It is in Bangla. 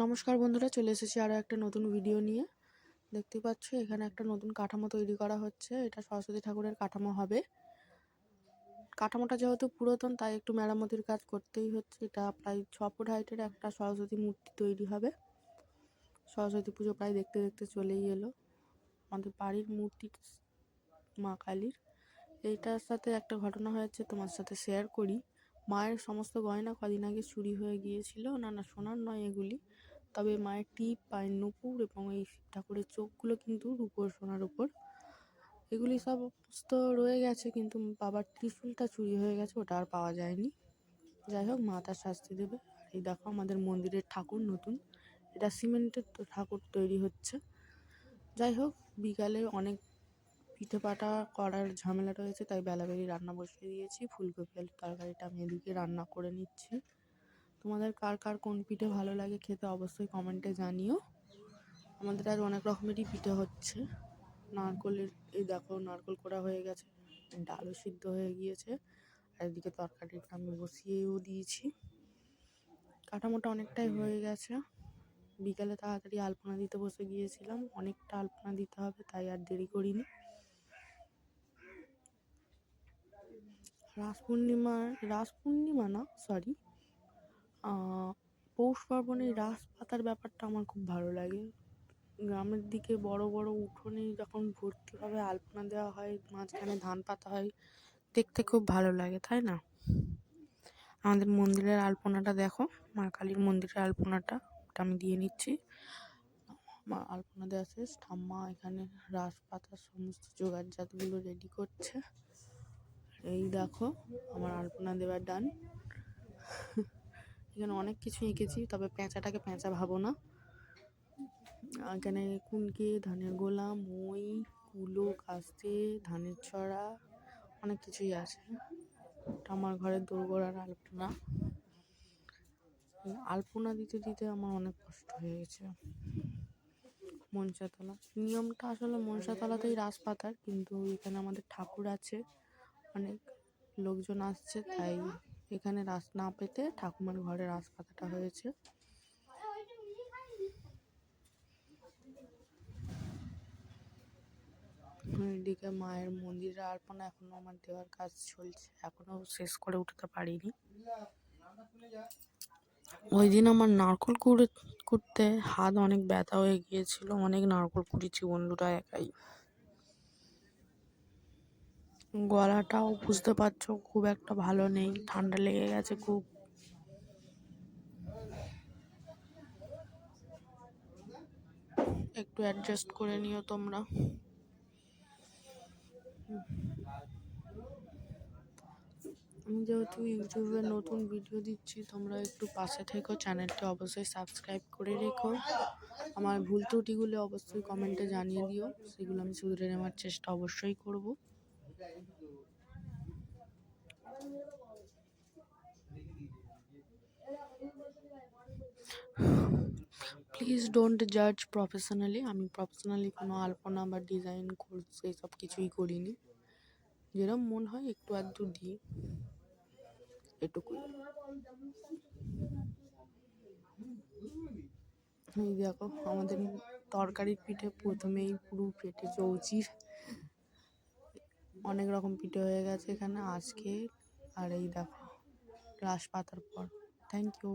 নমস্কার বন্ধুরা, চলে এসেছি আরও একটা নতুন ভিডিও নিয়ে। দেখতে পাচ্ছ এখানে একটা নতুন কাঠামো তৈরি করা হচ্ছে। এটা সরস্বতী ঠাকুরের কাঠামো হবে। কাঠামোটা যেহেতু পুরাতন তাই একটু মেরামতির কাজ করতেই হচ্ছে। এটা প্রায় 6 ফুট হাইটের একটা সরস্বতী মূর্তি তৈরি হবে। সরস্বতী পুজো প্রায় দেখতে দেখতে চলেই এলো। আমাদের বাড়ির মূর্তি মা কালীর। এইটার সাথে একটা ঘটনা হয়েছে, তোমার সাথে শেয়ার করি। মায়ের সমস্ত গয়না কদিন আগে চুরি হয়ে গিয়েছিল। না সোনার নয় এগুলি, তবে মায়ের টিপ, পায়ের নুপুর এবং এই ঠাকুরের চোখগুলো কিন্তু রূপোর, সোনার উপর। এগুলি সমস্ত রয়ে গেছে, কিন্তু বাবার ত্রিশূলটা চুরি হয়ে গেছে, ওটা আর পাওয়া যায়নি। যাই হোক, মা তার শাস্তি দেবে। আর এই দেখো আমাদের মন্দিরের ঠাকুর নতুন, এটা সিমেন্টের ঠাকুর তৈরি হচ্ছে। যাই হোক, বিকালে অনেক পিঠে পাটা করার ঝামেলা রয়েছে, তাই বেলাবেলি রান্না বসিয়ে দিয়েছি। ফুলকপি আলুর তরকারিটা আমি এদিকে রান্না করে নিচ্ছি। তোমাদের কার কার কোন পিঠে ভালো লাগে খেতে অবশ্যই কমেন্টে জানিও। আমাদের আজ অনেক রকমেরই পিঠে হচ্ছে। নারকলের, এই দেখো নারকল কোড়া হয়ে গেছে, ডালও সিদ্ধ হয়ে গিয়েছে, আর এদিকে তরকারিটা আমি বসিয়েও দিয়েছি। কাঠামোটা অনেকটাই হয়ে গেছে। বিকালে তাড়াতাড়ি আলপনা দিতে বসে গিয়েছিলাম, অনেকটা আলপনা দিতে হবে, তাই আর দেরি করিনি। রাস পূর্ণিমা না, সরি, পৌষ পার্বণে রাস পাতার ব্যাপারটা আমার খুব ভালো লাগে। গ্রামের দিকে বড় বড় উঠোনে যখন ভর্তিভাবে আলপনা দেওয়া হয়, মাঝখানে ধান পাতা হয়, দেখতে খুব ভালো লাগে, তাই না? আমাদের মন্দিরের আলপনাটা দেখো, মা কালীর মন্দিরের আলপনাটা, ওটা আমি দিয়ে নিচ্ছি। মা আলপনা দেওয়া শেষ, ঠাম্মা এখানে রাস পাতার সমস্ত জোগাড় জাতগুলো রেডি করছে। এই দেখো আমার আলপনা দেওয়ার ডান। এখানে অনেক কিছু এঁকেছি, তবে পেঁচাটাকে পেঁচা ভাবো না। এখানে কুনকে, ধানের গোলা, মই, কুলো, কাস্তে, ধানের ছড়া, অনেক কিছুই আছে। আমার ঘরের দোরগোড়ার আলপনা। আলপনা দিতে দিতে আমার অনেক কষ্ট হয়ে গেছে। মনসাতলা নিয়মটা আসলে মনসাতলাতেই রাস পাতার, কিন্তু এখানে আমাদের ঠাকুর আছে, অনেক লোকজন আসছে, তাই এখানে রাস না পেতে ঠাকুমার ঘরে রাস পাতাটা হয়েছে। এদিকে মায়ের মন্দিরে আলপনা এখনো আমার দেওয়ার কাজ চলছে, এখনো শেষ করে উঠতে পারিনি। ওই দিন আমার নারকল কুড়তে হাত অনেক ব্যথা হয়ে গিয়েছিল, অনেক নারকল কুড়িয়েছি বন্ধুরা একাই। গলাটাও বুঝতে পারছো খুব একটা ভালো নেই, ঠান্ডা লেগে গেছে খুব। একটু অ্যাডজাস্ট করে নিও তোমরা। আমি যেহেতু ইউটিউবে নতুন ভিডিও দিচ্ছি, তোমরা একটু পাশে থেকো, চ্যানেলটি অবশ্যই সাবস্ক্রাইব করে রেখো। আমার ভুল ত্রুটিগুলো অবশ্যই কমেন্টে জানিয়ে দিও, সেগুলো আমি শুধরে নেওয়ার চেষ্টা অবশ্যই করব। প্লিজ ডোন্ট জাজ প্রফেশনালি। আমি প্রফেশনালি কোনো আলপনা বা ডিজাইন কোর্স এইসব কিছুই করিনি, যেরকম মন হয় একটু আধটু দিই, এটুকুই। এই দেখো আমাদের তরকারির পিঠে প্রথমেই পুরো পেটে চৌচির, অনেক রকম পিঠে হয়ে গেছে এখানে আজকে। আর এই দেখো রাস পাতার পর। Thank you.